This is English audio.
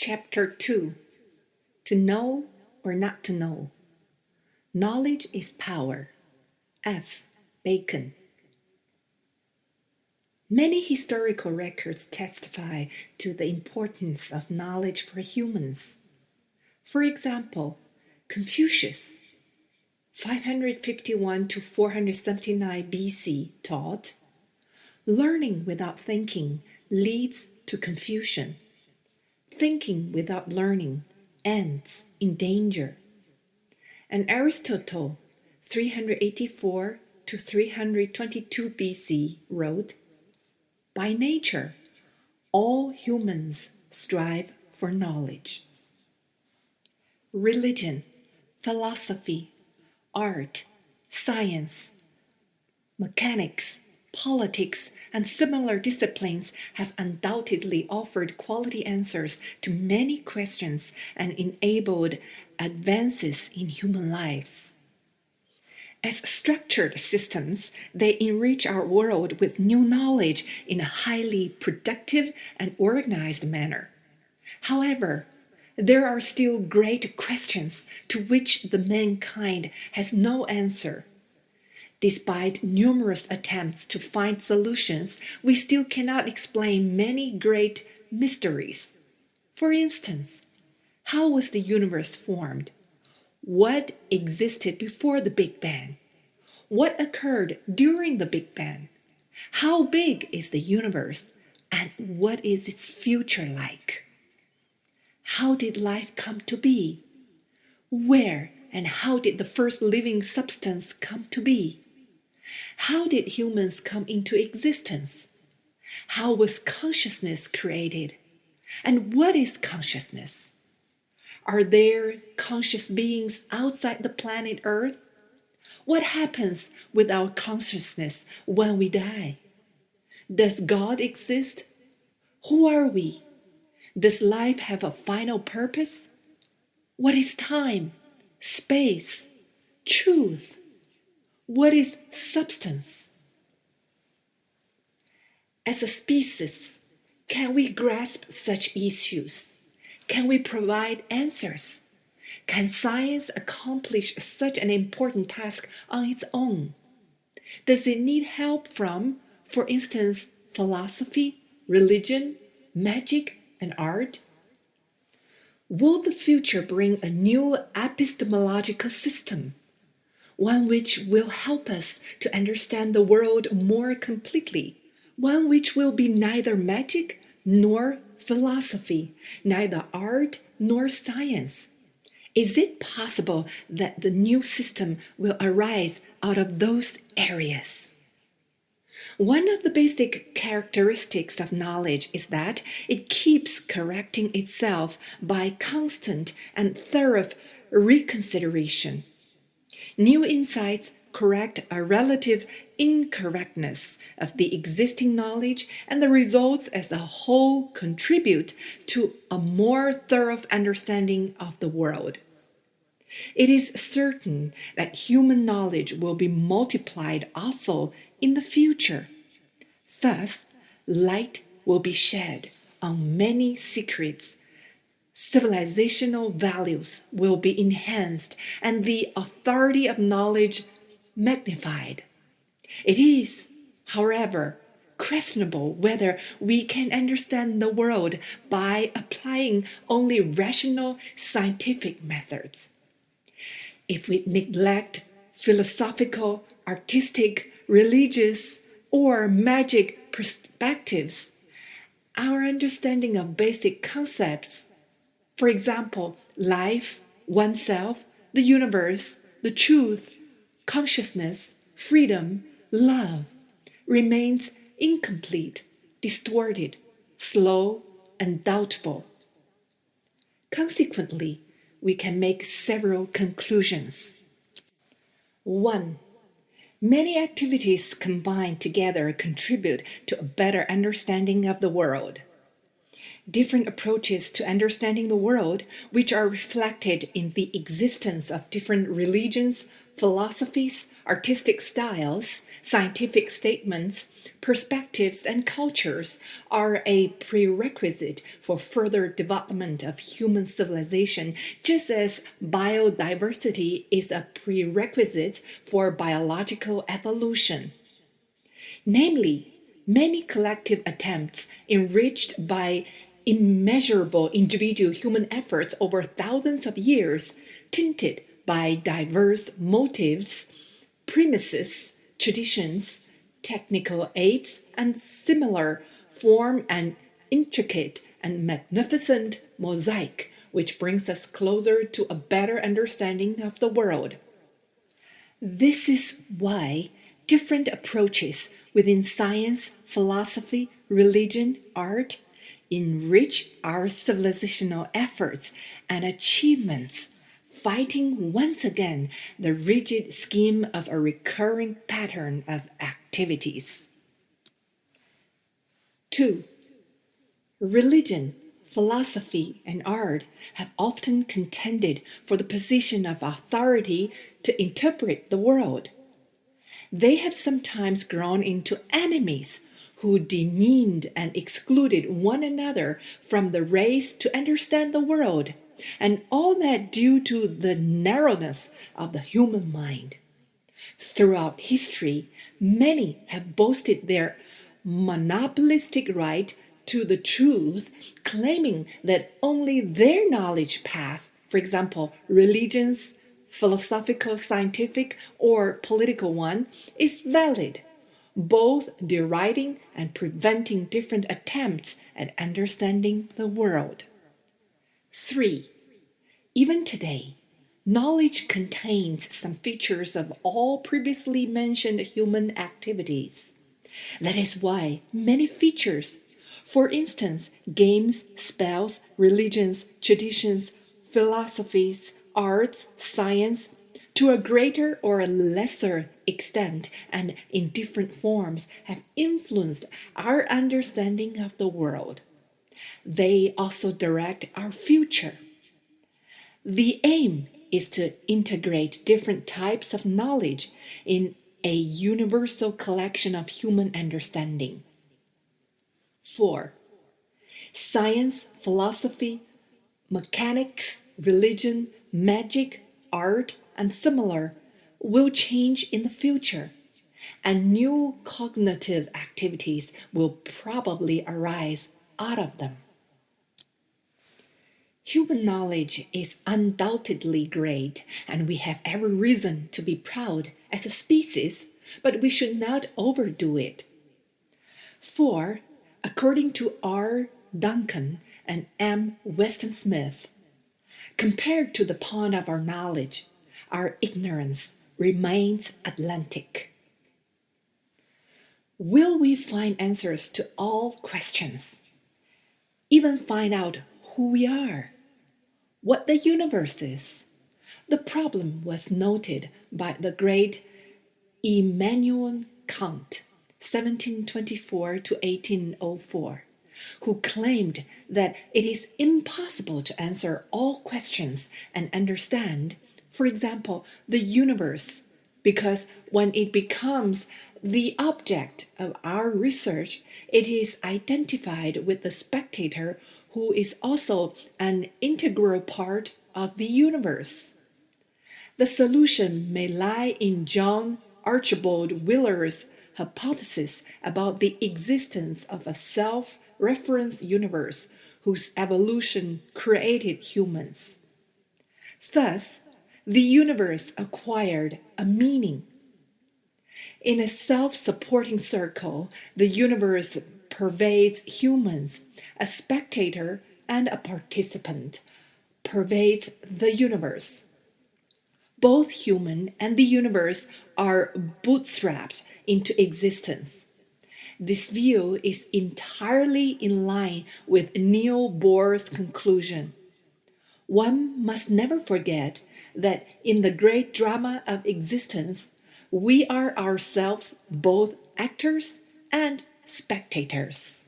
Chapter 2 To Know or Not to Know. Knowledge is Power. F. Bacon. Many historical records testify to the importance of knowledge for humans. For example, Confucius, 551 to 479 BC, taught, "Learning without thinking leads to confusion. Thinking without learning ends in danger." And Aristotle, 384 to 322 BC, wrote, "By nature, all humans strive for knowledge." Religion, philosophy, art, science, mechanics, politics, and similar disciplines have undoubtedly offered quality answers to many questions and enabled advances in human lives. As structured systems, they enrich our world with new knowledge in a highly productive and organized manner. However, there are still great questions to which the mankind has no answer. Despite numerous attempts to find solutions, we still cannot explain many great mysteries. For instance, how was the universe formed? What existed before the Big Bang? What occurred during the Big Bang? How big is the universe, and what is its future like? How did life come to be? Where and how did the first living substance come to be? How did humans come into existence? How was consciousness created? And what is consciousness? Are there conscious beings outside the planet Earth? What happens with our consciousness when we die? Does God exist? Who are we? Does life have a final purpose? What is time, space, truth? What is substance? As a species, can we grasp such issues? Can we provide answers? Can science accomplish such an important task on its own? Does it need help from, for instance, philosophy, religion, magic, and art? Will the future bring a new epistemological system? One which will help us to understand the world more completely, one which will be neither magic nor philosophy, neither art nor science. Is it possible that the new system will arise out of those areas? One of the basic characteristics of knowledge is that it keeps correcting itself by constant and thorough reconsideration. New insights correct a relative incorrectness of the existing knowledge, and the results as a whole contribute to a more thorough understanding of the world. It is certain that human knowledge will be multiplied also in the future. Thus, light will be shed on many secrets. Civilizational values will be enhanced and the authority of knowledge magnified. It is, however, questionable whether we can understand the world by applying only rational scientific methods. If we neglect philosophical, artistic, religious, or magic perspectives, our understanding of basic concepts, for example, life, oneself, the universe, the truth, consciousness, freedom, love, remains incomplete, distorted, slow, and doubtful. Consequently, we can make several conclusions. 1. Many activities combined together contribute to a better understanding of the world. different approaches to understanding the world, which are reflected in the existence of different religions, philosophies, artistic styles, scientific statements, perspectives, and cultures, are a prerequisite for further development of human civilization, just as biodiversity is a prerequisite for biological evolution. Namely, many collective attempts enriched by immeasurable individual human efforts over thousands of years, tinted by diverse motives, premises, traditions, technical aids, and similar, form an intricate and magnificent mosaic which brings us closer to a better understanding of the world. This is why different approaches within science, philosophy, religion, art enrich our civilizational efforts and achievements, fighting once again the rigid scheme of a recurring pattern of activities. 2. Religion, philosophy, and art have often contended for the position of authority to interpret the world. They have sometimes grown into enemies who demeaned and excluded one another from the race to understand the world, and all that due to the narrowness of the human mind. Throughout history, many have boasted their monopolistic right to the truth, claiming that only their knowledge path, for example, religions, philosophical, scientific, or political one, is valid, both deriding and preventing different attempts at understanding the world. 3. Even today, knowledge contains some features of all previously mentioned human activities. That is why many features, for instance, games, spells, religions, traditions, philosophies, arts, science, to a greater or a lesser extent and in different forms, have influenced our understanding of the world. They also direct our future. The aim is to integrate different types of knowledge in a universal collection of human understanding. 4. Science, philosophy, mechanics, religion, magic, art, and similar will change in the future, and new cognitive activities will probably arise out of them. Human knowledge is undoubtedly great, and we have every reason to be proud as a species, but we should not overdo it. 4. According to R. Duncan and M. Weston Smith, compared to the pond of our knowledge, our ignorance remains Atlantic. Will we find answers to all questions? Even find out who we are? What the universe is? The problem was noted by the great Immanuel Kant, 1724 to 1804, who claimed that it is impossible to answer all questions and understand, for example, the universe, because when it becomes the object of our research, it is identified with the spectator who is also an integral part of the universe. The solution may lie in John Archibald Wheeler's hypothesis about the existence of a self-reference universe whose evolution created humans. Thus, the universe acquired a meaning. In a self-supporting circle, the universe pervades humans. A spectator and a participant pervades the universe. Both human and the universe are bootstrapped into existence. This view is entirely in line with Niels Bohr's conclusion. One must never forget that in the great drama of existence, we are ourselves both actors and spectators.